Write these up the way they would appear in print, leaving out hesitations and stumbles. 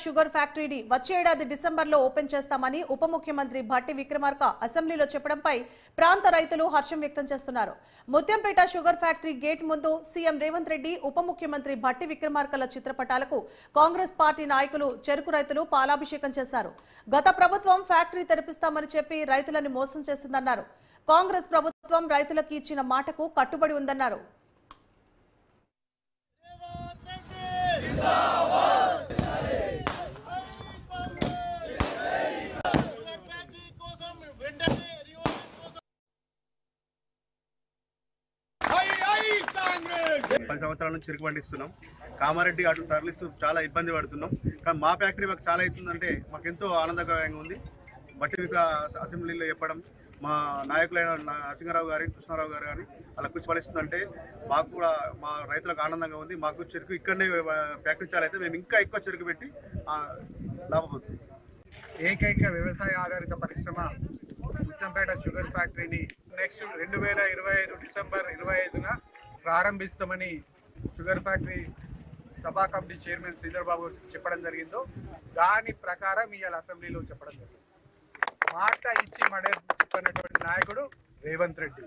Sugar ఫ్యాక్టరీని వచ్చే ఏడాది డిసెంబర్లో ఓపెన్ చేస్తామని ఉప ముఖ్యమంత్రి భట్టి విక్రమార్క అసెంబ్లీలో చెప్పడంపై ప్రాంత రైతులు హర్షం వ్యక్తం చేస్తున్నారు. ముత్యంపేట షుగర్ ఫ్యాక్టరీ గేట్ ముందు సీఎం రేవంత్ రెడ్డి, ఉప ముఖ్యమంత్రి భట్టి విక్రమార్కల చిత్రపటాలకు కాంగ్రెస్ పార్టీ నాయకులు, చెరుకు రైతులు పాలాభిషేకం చేశారు. గత ప్రభుత్వం ఫ్యాక్టరీ తెరిపిస్తామని చెప్పి రైతులను మోసం చేసిందన్నారు. కాంగ్రెస్ ప్రభుత్వం రైతులకు ఇచ్చిన మాటకు కట్టుబడి ఉందన్నారు. పది సంవత్సరాల నుంచి చెరుకు పండిస్తున్నాం. కామారెడ్డి అటు తరలిస్తూ చాలా ఇబ్బంది పడుతున్నాం. కానీ మా ఫ్యాక్టరీ మాకు చాలా అవుతుందంటే మాకు ఎంతో ఆనందకరంగా ఉంది. బట్టి అసెంబ్లీలో చెప్పడం, మా నాయకులైన నరసింహారావు గారి, కృష్ణారావు గారు కానీ అలా కూర్చోపడిస్తుందంటే మాకు కూడా, మా రైతులకు ఆనందంగా ఉంది. మాకు చెరుకు ఇక్కడనే ఫ్యాక్టరీ చాలా అయితే మేము ఇంకా ఎక్కువ చెరుకు పెట్టి లాభపడుతుంది. ఏకైక వ్యవసాయ ఆధారిత పరిశ్రమ ముత్యంపేట షుగర్ ఫ్యాక్టరీని నెక్స్ట్ 2025 డిసెంబర్ 25న ప్రారంభిస్తామని షుగర్ ఫ్యాక్టరీ సభా కమిటీ చైర్మన్ శ్రీధర్ బాబు చెప్పడం జరిగిందో దాని ప్రకారం ఇవాళ అసెంబ్లీలో చెప్పడం జరిగింది. మాట ఇచ్చి చెప్పినటువంటి నాయకుడు రేవంత్ రెడ్డి,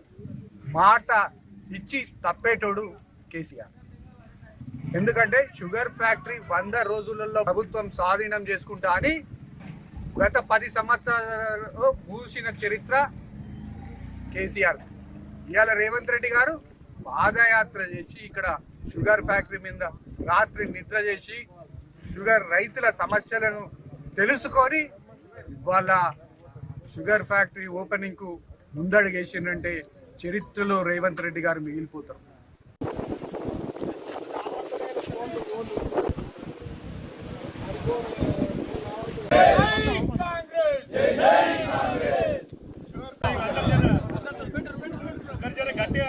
మాట ఇచ్చి తప్పేటోడు కేసీఆర్. ఎందుకంటే షుగర్ ఫ్యాక్టరీ 100 రోజులలో ప్రభుత్వం స్వాధీనం చేసుకుంటా అని గత 10 సంవత్సరాలలో పూసిన చరిత్ర కేసీఆర్. ఇవాళ రేవంత్ రెడ్డి గారు పాదయాత్ర చేసి ఇక్కడ షుగర్ ఫ్యాక్టరీ మీద రాత్రి నిద్ర చేసి షుగర్ రైతుల సమస్యలను తెలుసుకొని వాళ్ళ షుగర్ ఫ్యాక్టరీ ఓపెనింగ్కు ముందడుగేసిందంటే చరిత్రలో రేవంత్ రెడ్డి గారు మిగిలిపోతారు. గట్టిగా